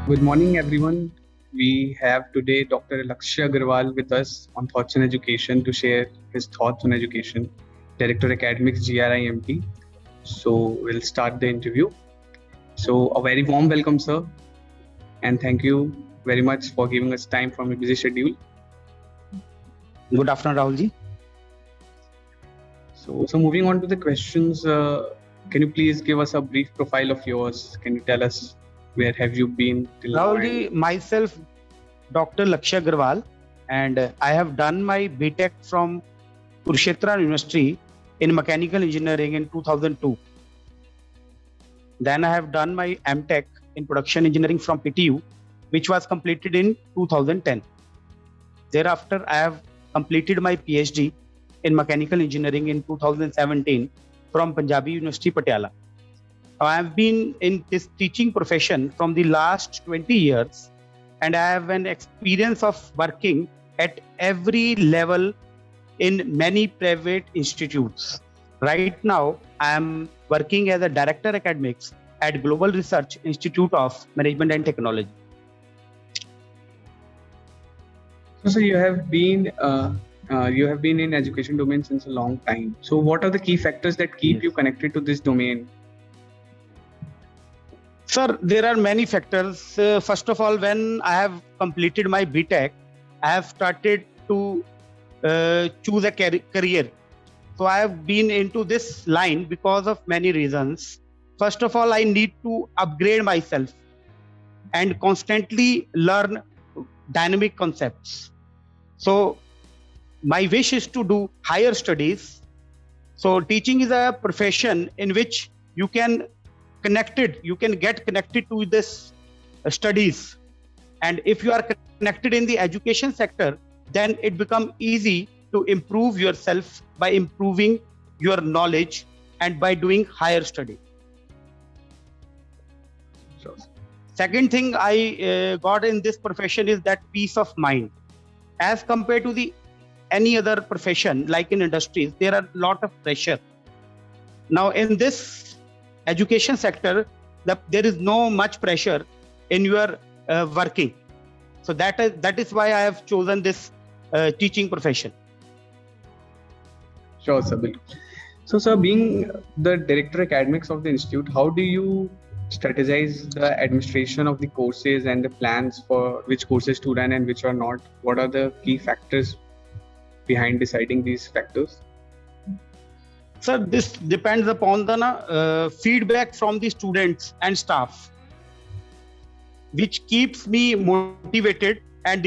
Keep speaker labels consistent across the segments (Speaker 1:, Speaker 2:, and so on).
Speaker 1: Good morning, everyone. We have today Dr. Lakshya Agarwal with us on Thoughts on Education to share his thoughts on education, Director Academics GRIMT. So we'll start the interview. So a very warm welcome, sir, and thank you very much for giving us time from your busy schedule.
Speaker 2: Good afternoon, Rahulji.
Speaker 1: So moving on to the questions, can you please give us a brief profile of yours? Can you tell us where have you been till now?
Speaker 2: Rahulji, myself, Dr. Lakshya Agarwal, and I have done my BTech from Kurukshetra University in Mechanical Engineering in 2002. Then I have done my MTech in Production Engineering from PTU, which was completed in 2010. Thereafter, I have completed my PhD in Mechanical Engineering in 2017 from Punjabi University, Patiala. I have been in this teaching profession from the last 20 years, and I have an experience of working at every level in many private institutes. Right now, I am working as a Director Academics at Global Research Institute of Management and Technology.
Speaker 1: So you have been in education domain since a long time. So what are the key factors that keep you connected to this domain?
Speaker 2: Sir, there are many factors. First of all, when I have completed my BTech, I have started to choose a career. So I have been into this line because of many reasons. First of all, I need to upgrade myself and constantly learn dynamic concepts. So my wish is to do higher studies. So teaching is a profession in which you can get connected to this studies. And if you are connected in the education sector, then it becomes easy to improve yourself by improving your knowledge and by doing higher study.
Speaker 1: Sure.
Speaker 2: Second thing I got in this profession is that peace of mind. As compared to any other profession, like in industries, there are a lot of pressure. Now in this education sector, there is no much pressure in your working. So that is why I have chosen this teaching profession.
Speaker 1: Sure, sir. So, sir, being the Director Academics of the Institute, how do you strategize the administration of the courses and the plans for which courses to run and which are not? What are the key factors behind deciding these factors?
Speaker 2: Sir, this depends upon the feedback from the students and staff, which keeps me motivated and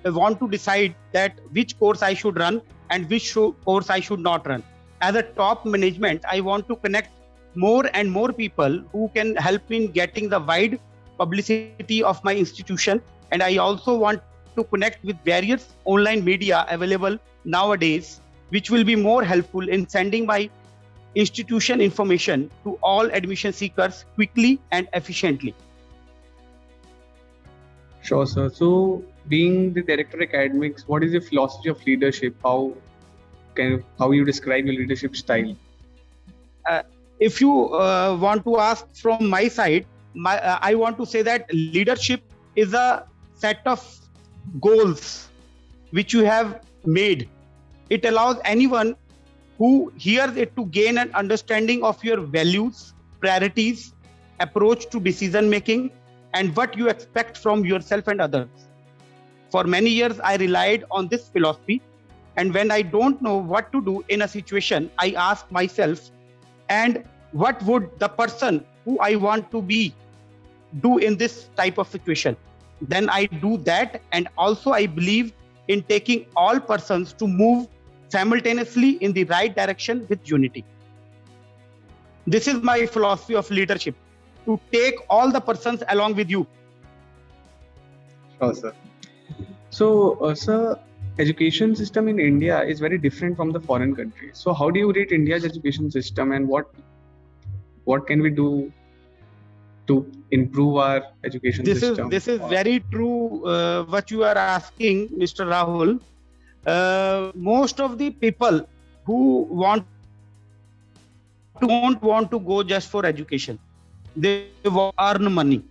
Speaker 2: want to decide that which course I should run and which course I should not run. As a top management, I want to connect more and more people who can help me in getting the wide publicity of my institution. And I also want to connect with various online media available nowadays, which will be more helpful in sending my institution information to all admission seekers quickly and efficiently.
Speaker 1: Sure, sir. So, being the Director Academics, what is your philosophy of leadership? How you describe your leadership style?
Speaker 2: If you want to ask from my side, I want to say that leadership is a set of goals which you have made. It allows anyone who hears it to gain an understanding of your values, priorities, approach to decision making, and what you expect from yourself and others. For many years, I relied on this philosophy. And when I don't know what to do in a situation, I ask myself, and what would the person who I want to be do in this type of situation? Then I do that. And also I believe in taking all persons to move simultaneously in the right direction with unity. This is my philosophy of leadership, to take all the persons along with you.
Speaker 1: Sure, sir. So, sir, education system in India is very different from the foreign countries. So how do you rate India's education system, and what can we do to improve our education system?
Speaker 2: This is very true what you are asking, Mr. Rahul. Most of the people who don't want to go just for education. They earn money.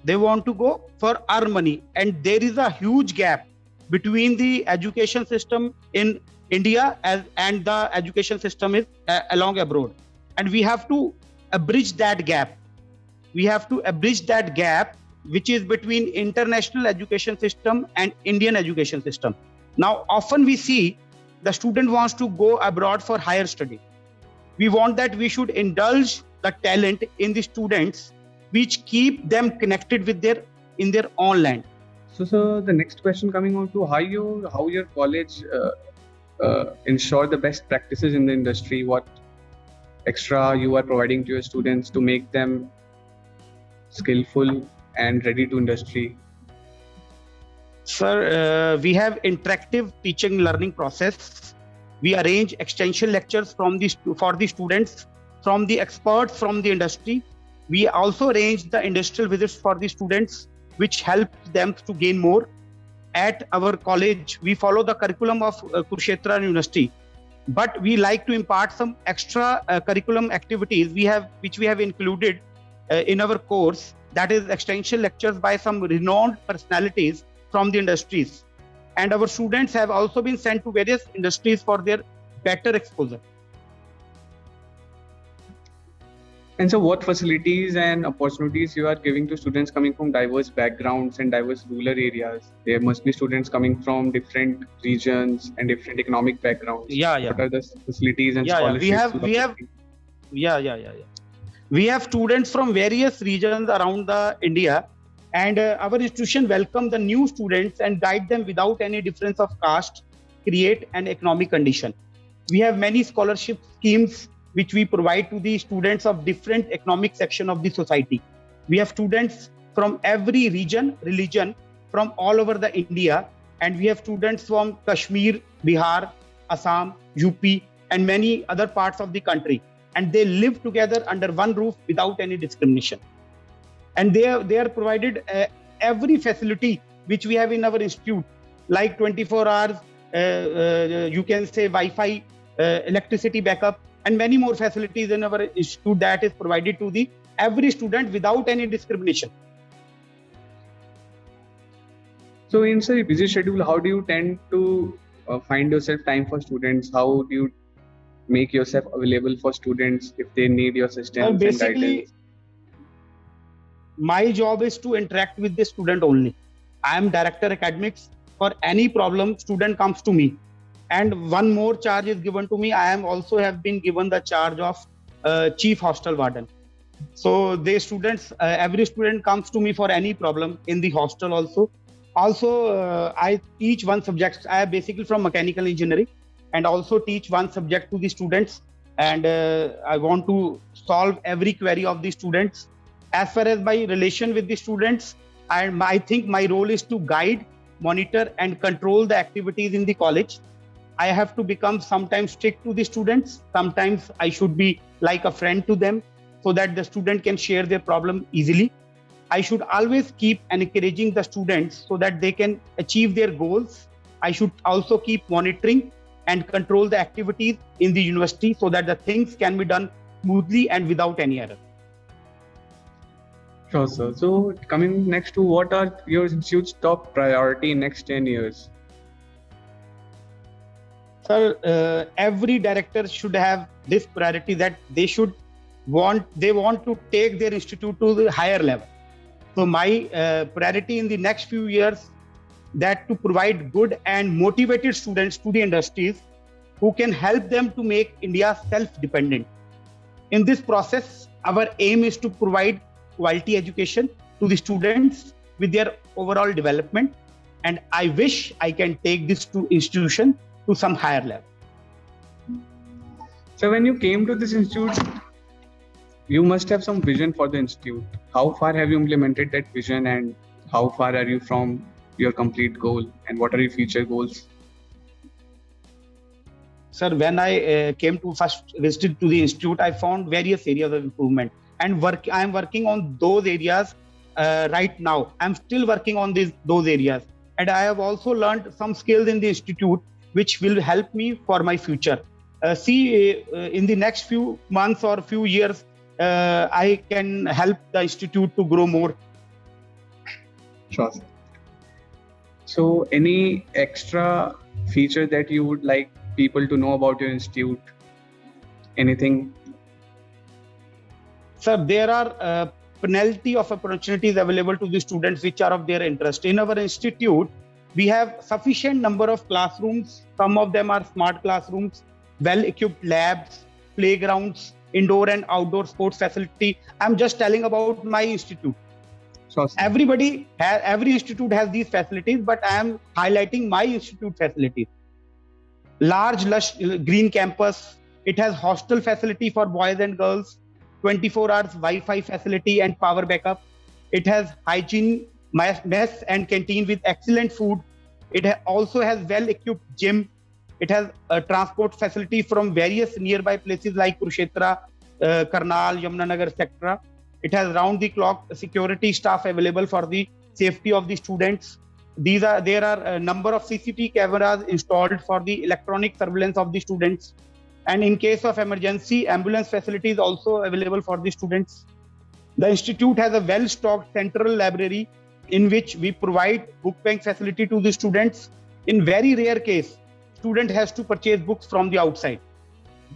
Speaker 2: They want to go for earn money, and there is a huge gap between the education system in India and the education system is along abroad, and we have to bridge that gap. We have to bridge that gap which is between international education system and Indian education system. Now, often we see the student wants to go abroad for higher study. We want that we should indulge the talent in the students, which keep them connected with in their own land.
Speaker 1: So the next question coming on to how your college ensure the best practices in the industry. What extra you are providing to your students to make them skillful and ready to industry?
Speaker 2: Sir, we have interactive teaching learning process. We arrange extension lectures for the students, from the experts from the industry. We also arrange the industrial visits for the students, which help them to gain more. At our college, we follow the curriculum of Kurukshetra University, but we like to impart some extra curriculum activities which we have included in our course. That is extension lectures by some renowned personalities from the industries. And our students have also been sent to various industries for their better exposure.
Speaker 1: And so what facilities and opportunities you are giving to students coming from diverse backgrounds and diverse rural areas? There must be students coming from different regions and different economic backgrounds.
Speaker 2: Yeah.
Speaker 1: What are the facilities and
Speaker 2: Yeah.
Speaker 1: scholarships?
Speaker 2: We have students from various regions around the India, and our institution welcome the new students and guide them without any difference of caste, create an economic condition. We have many scholarship schemes which we provide to the students of different economic section of the society. We have students from every religion from all over the India, and we have students from Kashmir, Bihar, Assam, UP, and many other parts of the country. And they live together under one roof without any discrimination. And they are provided every facility which we have in our institute, like 24 hours, you can say Wi-Fi, electricity backup, and many more facilities in our institute that is provided to the every student without any discrimination.
Speaker 1: So in such a busy schedule, how do you tend to find yourself time for students? How do you make yourself available for students if they need your assistance and guidance?
Speaker 2: My job is to interact with the student only. I am director academics. For any problem, student comes to me. And one more charge is given to me. I am also have been given the charge of chief hostel warden. So the students, every student comes to me for any problem in the hostel also. Also, I teach one subject. I am basically from mechanical engineering, and also teach one subject to the students. And I want to solve every query of the students. As far as my relation with the students, I think my role is to guide, monitor, and control the activities in the college. I have to become sometimes strict to the students. Sometimes I should be like a friend to them so that the student can share their problem easily. I should always keep encouraging the students so that they can achieve their goals. I should also keep monitoring and control the activities in the university so that the things can be done smoothly and without any error.
Speaker 1: Sure, sir. So coming next to what are your institute's top priority in next 10 years?
Speaker 2: Sir, every director should have this priority that they want to take their institute to the higher level. So my priority in the next few years that to provide good and motivated students to the industries who can help them to make India self-dependent. In this process, our aim is to provide quality education to the students with their overall development. And I wish I can take this institution to some higher level.
Speaker 1: So when you came to this institute, you must have some vision for the institute. How far have you implemented that vision, and how far are you from your complete goal, and what are your future goals?
Speaker 2: Sir, when I came to first visit to the institute, I found various areas of improvement, and I am working on those areas right now. I'm still working on those areas, and I have also learned some skills in the institute which will help me for my future. In the next few months or few years, I can help the institute to grow more.
Speaker 1: Sure, sir. So, any extra feature that you would like people to know about your institute? Anything?
Speaker 2: Sir, there are plenty of opportunities available to the students which are of their interest. In our institute, we have sufficient number of classrooms. Some of them are smart classrooms, well-equipped labs, playgrounds, indoor and outdoor sports facility. I'm just telling about my institute.
Speaker 1: Sure, sir.
Speaker 2: Every institute has these facilities, but I am highlighting my institute facilities. Large, lush green campus. It has hostel facility for boys and girls, 24 hours Wi-Fi facility and power backup. It has hygiene, mess and canteen with excellent food. It also has well-equipped gym. It has a transport facility from various nearby places like Kurukshetra, Karnal, Yamunanagar, etc. It has round-the-clock security staff available for the safety of the students. There are a number of CCTV cameras installed for the electronic surveillance of the students. And in case of emergency, ambulance facility is also available for the students. The institute has a well-stocked central library in which we provide book bank facility to the students. In very rare case, student has to purchase books from the outside.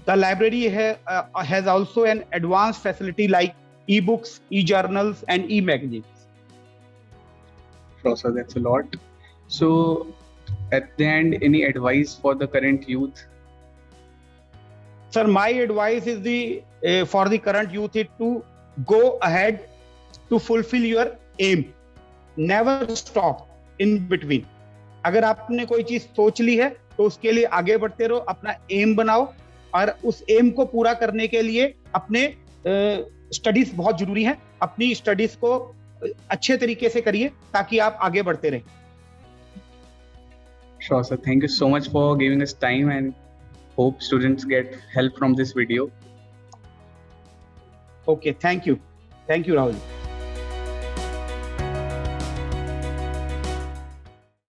Speaker 2: The library has also an advanced facility like e-books, e-journals, and e-magazines.
Speaker 1: Sure, sir, that's a lot. So, at the end, any advice for the current youth?
Speaker 2: Sir, my advice is for the current youth is to go ahead to fulfill your aim. Never stop in between. अगर आपने कोई चीज सोच ली है तो उसके लिए आगे बढ़ते रहो, अपना एम बनाओ और उस एम को पूरा करने के लिए अपने स्टडीज बहुत जरूरी है. अपनी स्टडीज को अच्छे तरीके से करिए ताकि आप आगे बढ़ते रहें.
Speaker 1: Sure, sir. Thank you so much for giving us time and hope students get help from this video.
Speaker 2: Okay, thank you. Thank you, Rahul.